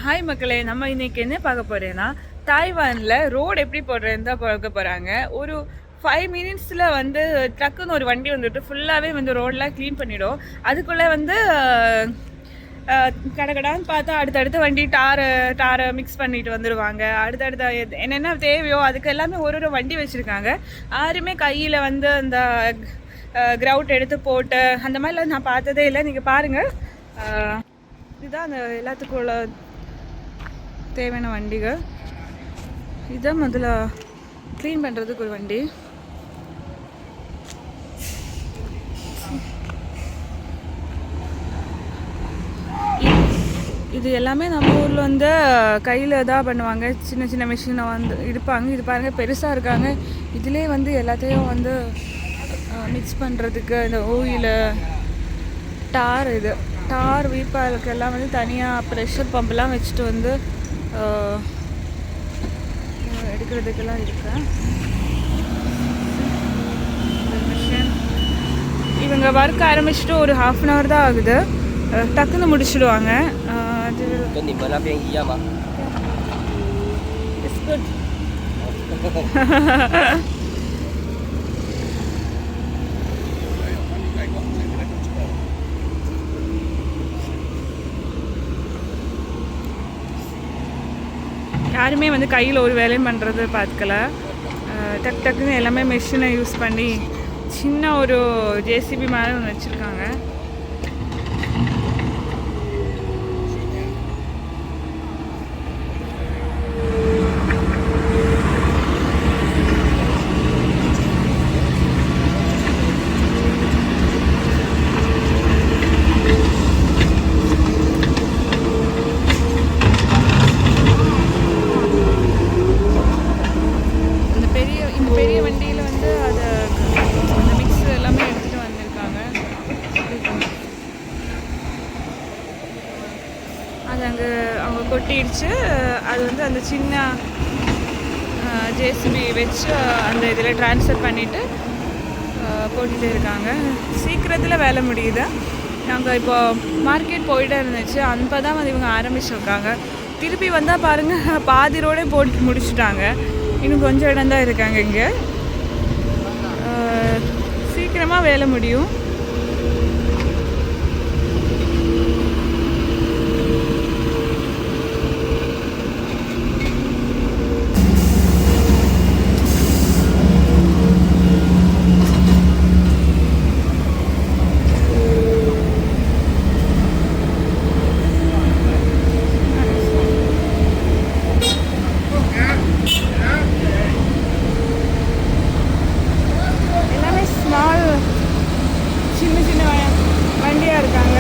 Hi மக்களே, நம்ம இன்னைக்கு என்ன பார்க்க போறேன்னா தாய்வானில் ரோடு எப்படி போடுறதுன்னு தான் பார்க்க போகிறாங்க. ஒரு 5 மினிட்ஸில் வந்து ட்ரக்குன்னு ஒரு வண்டி வந்துட்டு ஃபுல்லாகவே வந்து ரோடெலாம் க்ளீன் பண்ணிவிடும். அதுக்குள்ளே வந்து கடைக்கடான்னு பார்த்தா அடுத்தடுத்த வண்டி டாரை மிக்ஸ் பண்ணிட்டு வந்துடுவாங்க. அடுத்தடுத்த என்னென்ன தேவையோ அதுக்கு எல்லாமே ஒரு வண்டி வச்சுருக்காங்க. யாருமே கையில் வந்து அந்த கிரவுட் எடுத்து போட்டு அந்த மாதிரிலாம் நான் பார்த்ததே இல்லை. நீங்கள் பாருங்கள், இதுதான் அந்த எல்லாத்துக்கும் உள்ள தேவையான வண்டிகள். இதுதான் முதல்ல க்ளீன் பண்ணுறதுக்கு ஒரு வண்டி. இது எல்லாமே நம்ம ஊரில் வந்து கையில் தான் பண்ணுவாங்க. சின்ன சின்ன மிஷினை வந்து இருப்பாங்க. இது பாருங்கள் பெருசாக இருக்காங்க. இதிலே வந்து எல்லாத்தையும் வந்து மிக்ஸ் பண்ணுறதுக்கு இந்த ஓயிலு இது டார் வீப்பாளுக்கு எல்லாம் வந்து தனியாக ப்ரெஷர் பம்பெல்லாம் வச்சுட்டு வந்து எடுக்கிறதுக்கெல்லாம் இருக்கு. மிஷின் இவங்க ஒர்க் ஆரம்பிச்சுட்டு ஒரு 1/2 hour தான் ஆகுது. டக்குன்னு முடிச்சுடுவாங்க. அது இட்ஸ் குட். யாருமே வந்து கையில் ஒரு வேலையும் பண்ணுறது பார்த்துக்கல. டக்குன்னு எல்லாமே மிஷினை யூஸ் பண்ணி சின்ன ஒரு ஜேசிபி மாதிரி ஒன்று வச்சுருக்காங்க. பெரிய வண்டியில் வந்து அதை அந்த மிக்ஸ் எல்லாமே எடுத்துகிட்டு வந்திருக்காங்க. அது அங்கே அவங்க கொட்டிடுச்சு. அது வந்து அந்த சின்ன ஜேசிபி வச்சு அந்த இதில் ட்ரான்ஸ்ஃபர் பண்ணிவிட்டு போட்டுகிட்டே இருக்காங்க. சீக்கிரத்தில் வேலை முடியுது. நாங்கள் இப்போ மார்க்கெட் போயிட்டே இருந்துச்சு. அப்போ தான் வந்து இவங்க ஆரம்பிச்சிருக்காங்க. திருப்பி வந்தால் பாருங்கள், பாதி ரோடே போட்டு முடிச்சுட்டாங்க. இன்னும் கொஞ்சம் இடம் தான் இருக்காங்க. இங்கே சீக்கிரமாக வேலை முடியும். சின்ன சின்ன வண்டியாக இருக்காங்க.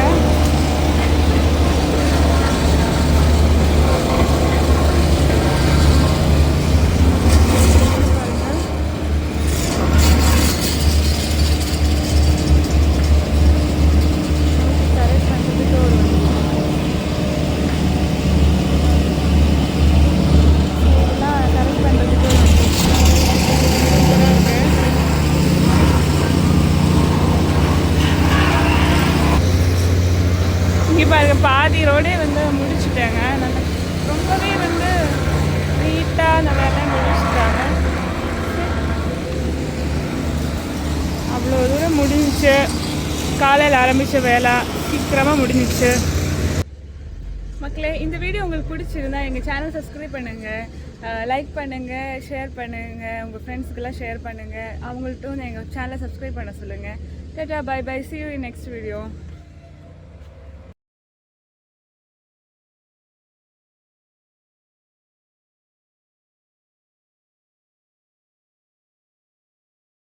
பாருங்க, பாதி ரோடே வந்து முடிச்சுட்டாங்க. நல்லா ரொம்பவே வந்து நீட்டாக அந்த வேலையை முடிச்சுட்டாங்க. அவ்வளோ தூரம் முடிஞ்சிச்சு. காலையில் ஆரம்பித்த வேலை சீக்கிரமாக முடிஞ்சிச்சு. மக்களே, இந்த வீடியோ உங்களுக்கு பிடிச்சிருந்தா எங்கள் சேனல் சப்ஸ்கிரைப் பண்ணுங்கள், லைக் பண்ணுங்கள், ஷேர் பண்ணுங்கள், உங்கள் ஃப்ரெண்ட்ஸுக்கெல்லாம் ஷேர் பண்ணுங்கள். அவங்கள்ட்டும் எங்கள் சேனலை சப்ஸ்கிரைப் பண்ண சொல்லுங்கள். Tata, bye bye, see you in next video.